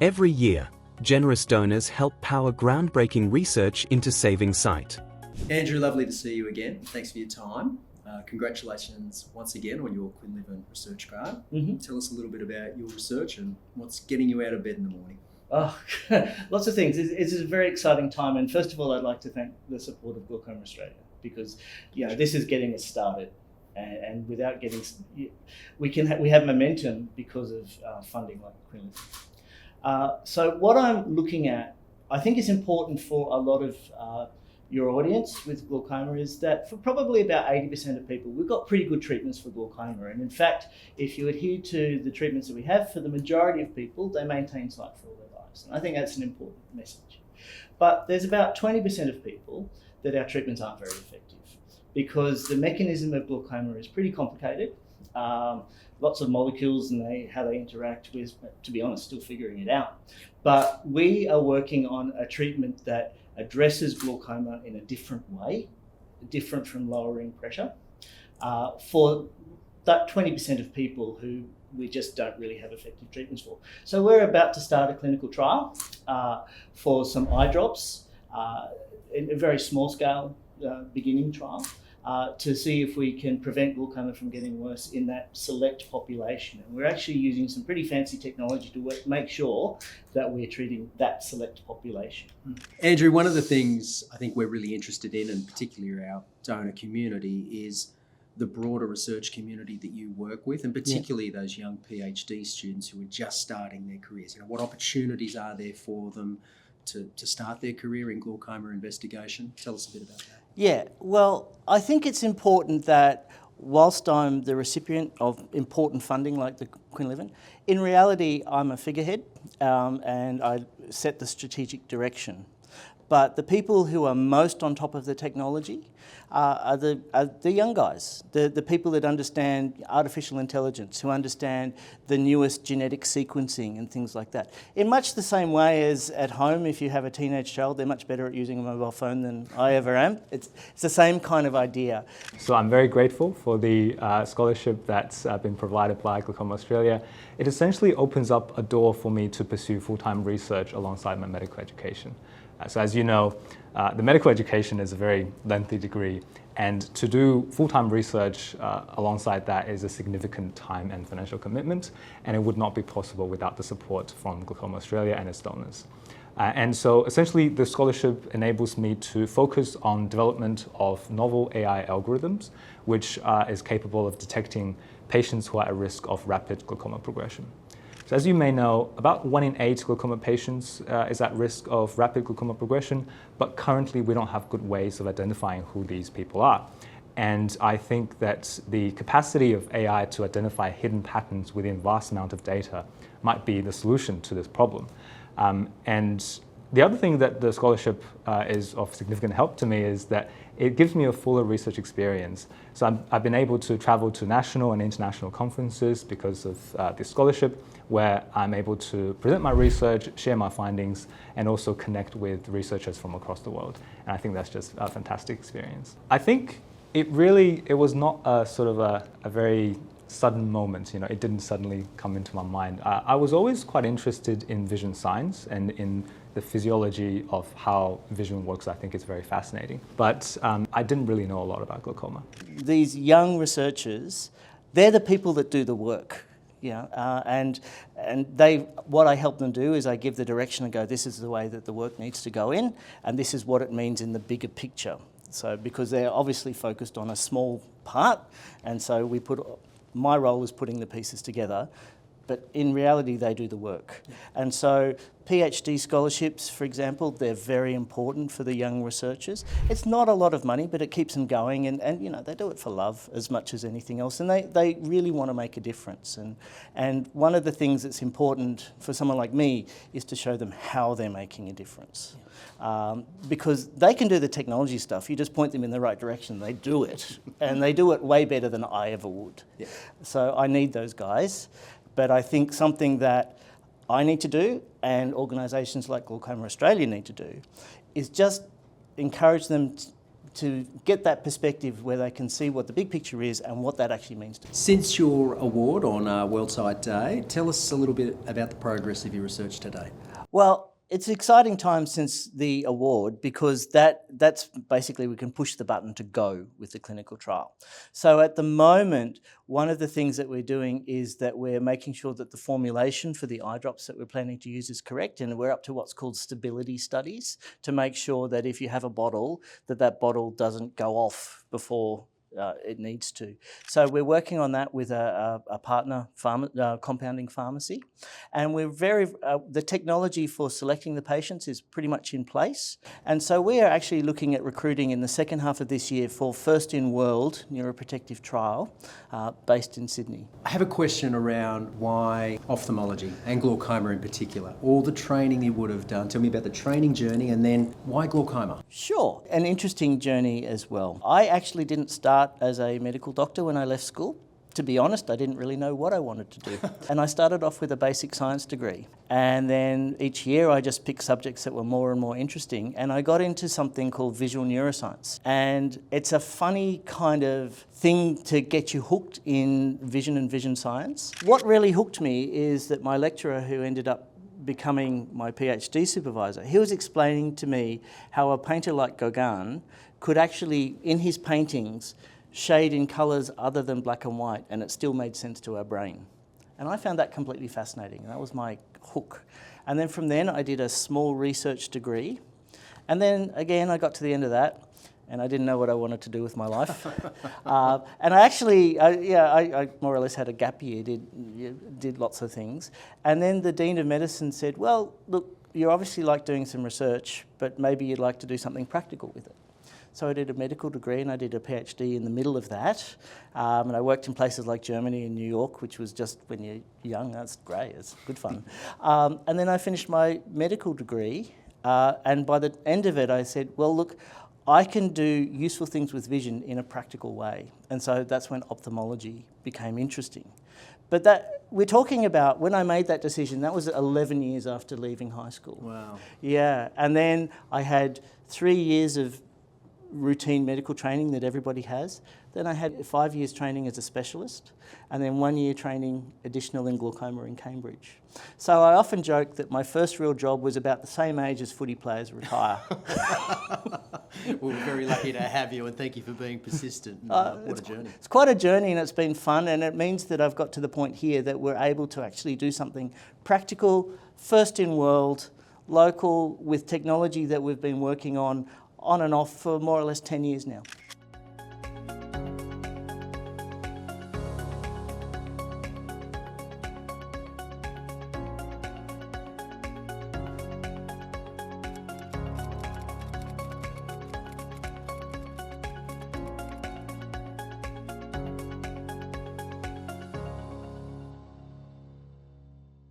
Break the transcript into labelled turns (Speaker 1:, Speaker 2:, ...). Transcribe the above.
Speaker 1: Every year, generous donors help power groundbreaking research into saving sight.
Speaker 2: Andrew, lovely to see you again. Thanks for your time. Congratulations once again on your Quinlivan research grant. Tell us a little bit about your research and what's getting you out of bed in the morning.
Speaker 3: Oh, lots of things. It's a very exciting time, and first of all, I'd like to thank the support of Glaucoma Australia, because this is getting us started, and without getting, we have momentum because of funding like Quinlivan. So what I'm looking at, I think is important for a lot of your audience with glaucoma, is that for probably about 80% of people, we've got pretty good treatments for glaucoma. And in fact, if you adhere to the treatments that we have, for the majority of people, they maintain sight for all their lives. And I think that's an important message. But there's about 20% of people that our treatments aren't very effective, because the mechanism of glaucoma is pretty complicated. Lots of molecules and how they interact with, to be honest, still figuring it out. But we are working on a treatment that addresses glaucoma in a different way, different from lowering pressure, for that 20% of people who we just don't really have effective treatments for. So we're about to start a clinical trial for some eye drops, in a very small scale beginning trial, to see if we can prevent glaucoma from getting worse in that select population. And we're actually using some pretty fancy technology to make sure that we're treating that select population.
Speaker 2: Andrew, one of the things I think we're really interested in, and particularly our donor community, is the broader research community that you work with, and particularly those young PhD students who are just starting their careers. What opportunities are there for them to start their career in glaucoma investigation? Tell us a bit about that.
Speaker 3: Yeah, well, I think it's important that whilst I'm the recipient of important funding like the Quinlivan, in reality I'm a figurehead, and I set the strategic direction. But the people who are most on top of the technology are the young guys, the people that understand artificial intelligence, who understand the newest genetic sequencing and things like that. In much the same way as at home, if you have a teenage child, they're much better at using a mobile phone than I ever am. It's the same kind of idea.
Speaker 4: So I'm very grateful for the scholarship that's been provided by Glaucoma Australia. It essentially opens up a door for me to pursue full-time research alongside my medical education. So as you know, the medical education is a very lengthy degree, and to do full-time research alongside that is a significant time and financial commitment, and it would not be possible without the support from Glaucoma Australia and its donors. And so essentially the scholarship enables me to focus on development of novel AI algorithms, which is capable of detecting patients who are at risk of rapid glaucoma progression. So as you may know, about 1 in 8 glaucoma patients is at risk of rapid glaucoma progression, but currently we don't have good ways of identifying who these people are. And I think that the capacity of AI to identify hidden patterns within vast amount of data might be the solution to this problem. And the other thing that the scholarship is of significant help to me is that it gives me a fuller research experience. So I've been able to travel to national and international conferences because of this scholarship, where I'm able to present my research, share my findings, and also connect with researchers from across the world. And I think that's just a fantastic experience. I think it was not a sort of a very sudden moment. It didn't suddenly come into my mind. I was always quite interested in vision science and in the physiology of how vision works. I think it's very fascinating. But I didn't really know a lot about glaucoma.
Speaker 3: These young researchers, they're the people that do the work. And what I help them do is I give the direction and go, this is the way that the work needs to go in, and this is what it means in the bigger picture. So because they're obviously focused on a small part, and so my role is putting the pieces together, but in reality they do the work. And so PhD scholarships, for example, they're very important for the young researchers. It's not a lot of money, but it keeps them going, and they do it for love as much as anything else, and they really want to make a difference. And one of the things that's important for someone like me is to show them how they're making a difference. Because they can do the technology stuff, you just point them in the right direction, they do it, and they do it way better than I ever would. Yeah. So I need those guys, but I think something that I need to do, and organisations like Glaucoma Australia need to do, is just encourage them to get that perspective where they can see what the big picture is and what that actually means to them.
Speaker 2: Since your award on World Sight Day, tell us a little bit about the progress of your research today.
Speaker 3: Well, it's an exciting time since the award because that's basically we can push the button to go with the clinical trial. So at the moment, one of the things that we're doing is that we're making sure that the formulation for the eye drops that we're planning to use is correct, and we're up to what's called stability studies to make sure that if you have a bottle, that bottle doesn't go off before it needs to. So we're working on that with a partner compounding pharmacy, and we're the technology for selecting the patients is pretty much in place. And so we are actually looking at recruiting in the second half of this year for first in world neuroprotective trial based in Sydney.
Speaker 2: I have a question around why ophthalmology and glaucoma in particular, all the training you would have done. Tell me about the training journey and then why glaucoma?
Speaker 3: Sure, an interesting journey as well. I actually didn't start as a medical doctor when I left school. To be honest, I didn't really know what I wanted to do. And I started off with a basic science degree. And then each year I just picked subjects that were more and more interesting. And I got into something called visual neuroscience. And it's a funny kind of thing to get you hooked in vision and vision science. What really hooked me is that my lecturer, who ended up becoming my PhD supervisor, he was explaining to me how a painter like Gauguin could actually, in his paintings, shade in colours other than black and white, and it still made sense to our brain. And I found that completely fascinating. That was my hook. And then from then I did a small research degree. And then again, I got to the end of that, and I didn't know what I wanted to do with my life. And I actually, I more or less had a gap year, did lots of things. And then the Dean of Medicine said, well, look, you obviously like doing some research, but maybe you'd like to do something practical with it. So I did a medical degree and I did a PhD in the middle of that. And I worked in places like Germany and New York, which was just, when you're young, that's great, it's good fun. And then I finished my medical degree. And by the end of it, I said, well, look, I can do useful things with vision in a practical way. And so that's when ophthalmology became interesting. But that we're talking about, when I made that decision, that was 11 years after leaving high school.
Speaker 2: Wow.
Speaker 3: Yeah, and then I had 3 years of routine medical training that everybody has. Then I had 5 years training as a specialist, and then 1 year training additional in glaucoma in Cambridge. So I often joke that my first real job was about the same age as footy players retire.
Speaker 2: Well, we're very lucky to have you, and thank you for being persistent. What a journey.
Speaker 3: It's quite a journey, and it's been fun, and it means that I've got to the point here that we're able to actually do something practical, first in world, local, with technology that we've been working on and off for more or less 10 years now.